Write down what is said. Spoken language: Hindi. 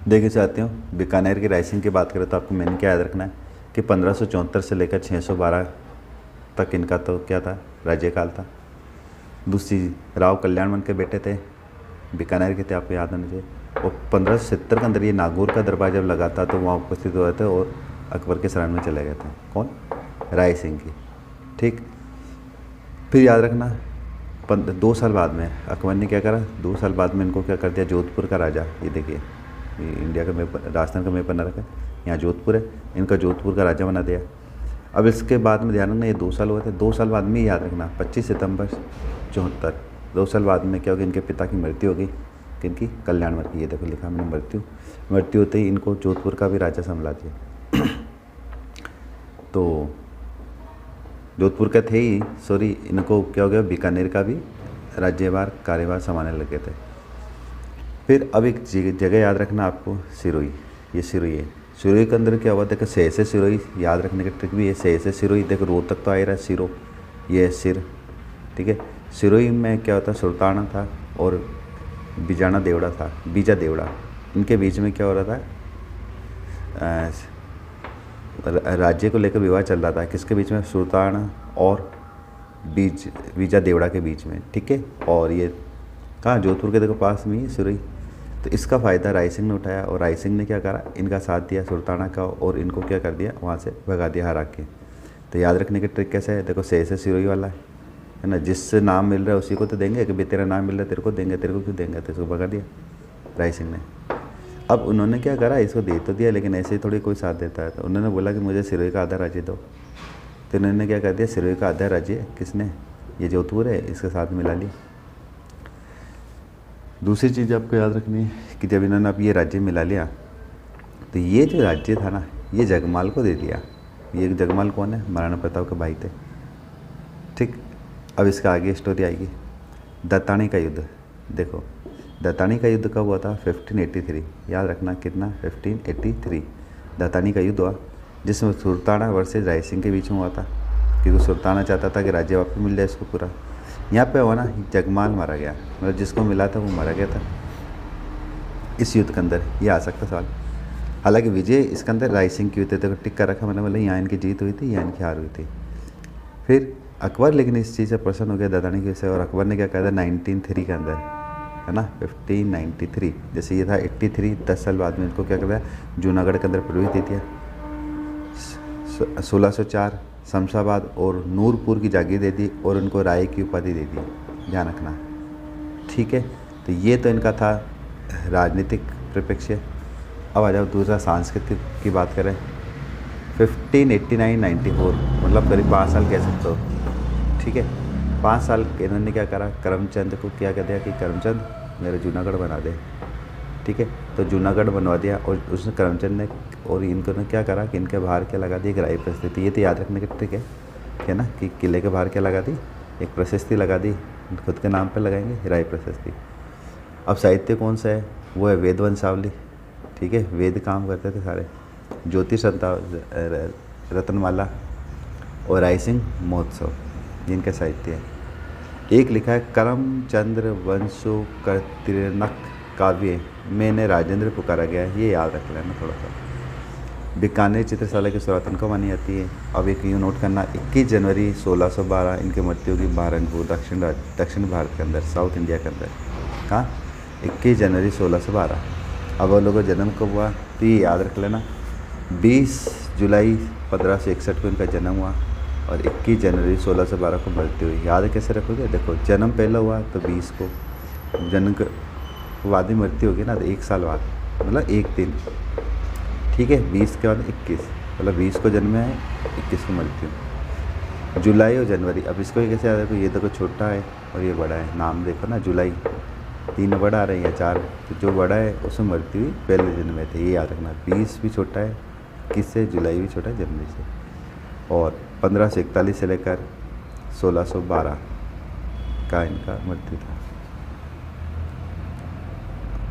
देखिए चाहते हो, बीकानेर की राइसिंग की बात करें तो आपको मैंने क्या याद रखना है कि 1574 से लेकर 612 तक इनका तो क्या था, राज्यकाल था। दूसरी, राव कल्याणमल के बेटे थे, बीकानेर के थे, आपको याद होना चाहिए। और 1570 के अंदर ये नागौर का दरबार जब लगा था तो वहाँ उपस्थित हुए थे और अकबर के शरण में चले गए थे। कौन? राय सिंह की। ठीक। फिर याद रखना 2 साल बाद में अकबर ने क्या करा, 2 साल बाद में इनको क्या कर दिया, जोधपुर का राजा, ये देखिए, ये इंडिया का मैप, राजस्थान का मैप बना रखा है, यहाँ जोधपुर है, इनका जोधपुर का राजा बना दिया। अब इसके बाद में ध्यान रखना, ये 2 साल हुए थे, 2 साल बाद में याद रखना 25 सितंबर 74, 2 साल बाद में क्या होगी, इनके पिता की मृत्यु होगी, किनकी? कल्याणमल की। ये देखो लिखा मैंने, मृत्यु होते ही इनको जोधपुर का भी राजा संभला दिया। तो जोधपुर का थे ही, सॉरी, इनको क्या हो गया, बीकानेर का भी राज्यभार कार्यभार संभालने लगे थे। फिर अब एक जगह याद रखना आपको, सिरोही। ये सिरोही है, सिरोही के अंदर क्या हुआ, देखो से सिरोही याद रखने की ट्रिक भी है। से सिरोही, देखो रो तक तो आ ही रहा है, सिरो, ये है सिर, ठीक है। सिरोही में क्या होता है, सुल्ताना था और बीजाना देवड़ा था, बीजा देवड़ा, इनके बीच में क्या हो रहा था, राज्य को लेकर विवाद चल रहा था। किसके बीच में? सुल्तान और बीजा देवड़ा के बीच में, ठीक है। और ये कहाँ? जोधपुर के देखो पास में ही सिरोही। तो इसका फ़ायदा राय सिंह ने उठाया और राय सिंह ने क्या करा, इनका साथ दिया सुल्ताना का, और इनको क्या कर दिया, वहाँ से भगा दिया हरा के। तो याद रखने की ट्रिक कैसे है, देखो से सिरोही वाला है ना, जिससे नाम मिल रहा है उसी को तो देंगे, कि भाई तेरा नाम मिल रहा है तेरे को देंगे, तेरे को क्यों देंगे, तो इसको भगा दिया राय सिंह ने। अब उन्होंने क्या करा, इसको दे तो दिया, लेकिन ऐसे ही थोड़ी कोई साथ देता है। तो उन्होंने बोला कि मुझे सिरोही का आधा राज्य दो। तो उन्होंने क्या कर दिया, सिरोही का आधा राज्य किसने, ये जोधपुर है, इसके साथ मिला लिया। दूसरी चीज़ आपको याद रखनी है कि जब इन्होंने अब ये राज्य मिला लिया, तो ये जो राज्य था ना, ये जगमाल को दे दिया। ये जगमाल कौन है? महाराणा प्रताप के भाई थे, ठीक। अब इसका आगे स्टोरी आएगी। दत्तानी का युद्ध, देखो दत्तानी का युद्ध कब हुआ था? 1583, याद रखना कितना, 1583 दत्तानी का युद्ध हुआ, जिसमें सुल्ताना वर्सेज राय सिंह के बीच में हुआ था, क्योंकि सुल्ताना चाहता था कि राज्य वापस मिल जाए इसको पूरा। यहाँ पे हुआ ना, जगमाल मारा गया, मतलब जिसको मिला था वो मारा गया था इस युद्ध के अंदर। ये आ सकता सवाल। हालांकि विजय इसके अंदर राय सिंह की हुई थी, तो टिक कर रखा, मतलब यहाँ इनकी जीत हुई थी, यहाँ इनकी हार हुई थी। फिर अकबर लेकिन इस चीज़ से प्रसन्न हो गया दत्तानी की वजह से, और अकबर ने क्या कहा था 1903 के अंदर, है ना, 1593, जैसे ये था 83, 10 साल बाद में इनको क्या कर दिया, जूनागढ़ के अंदर प्रवेश दे दिया। 1604 शमशाबाद और नूरपुर की जागीर दे दी, और उनको राय की उपाधि दे दी, ध्यान रखना, ठीक है। तो ये तो इनका था राजनीतिक परिप्रेक्ष्य। अब आ जाओ दूसरा, सांस्कृतिक की बात करें। 1589-94, मतलब करीब 5 साल कह सकते हो, ठीक है। 5 साल इन्होंने क्या करा, करमचंद को क्या कह दिया कि करमचंद मेरा जूनागढ़ बना दे, ठीक है। तो जूनागढ़ बनवा दिया, और उसने करमचंद ने और इनको ने क्या करा कि इनके बाहर क्या लगा दी, एक राय प्रशस्ति। ये तो याद रखने की ट्रिक है ना, कि किले के बाहर क्या लगा दी, एक प्रशस्ति लगा दी, खुद के नाम पर लगाएंगे, राय प्रशस्ति। अब साहित्य कौन सा है, वो है वेद वंशावली, ठीक है, वेद काम करते थे सारे, ज्योतिष रत्नमाला और राय सिंह महोत्सव, जिनका साहित्य है। एक लिखा है करमचंद्र वंशो कर्तिनक काव्य मैंने राजेंद्र पुकारा गया है, ये याद रख लेना थोड़ा सा। बीकानेर चित्रशाला की शुरुआत इनको मानी जाती है। अब एक यूँ नोट करना, 21 जनवरी 1612 इनकी मृत्यु होगी बहरनपुर, दक्षिण भारत के अंदर, साउथ इंडिया के अंदर। कहाँ? 21 जनवरी 1612। अब वो लोगों का जन्म कब हुआ, तो ये याद रख लेना, 20 जुलाई 1561 को इनका जन्म हुआ, और 21 जनवरी 1612 को मृत्यु हुई। याद कैसे रखोगे, देखो जन्म पहला हुआ तो 20 को, जन्म के बाद ही मृत्यु होगी ना, तो 1 साल बाद, मतलब एक दिन, ठीक है। 20 के बाद 21, मतलब 20 को जन्म है, 21 को मृत्यु। जुलाई और जनवरी, अब इसको कैसे याद रखो, ये देखो छोटा है और ये बड़ा है, नाम देखो ना, जुलाई 3 बड़ा आ रहे हैं या 4, तो जो बड़ा है उसमें मृत्यु हुई पहले दिन में थे, ये याद रखना। 20 भी छोटा है किससे, जुलाई भी छोटा है जनवरी से। और 1541 से लेकर 1612 का इनका मृत्यु था।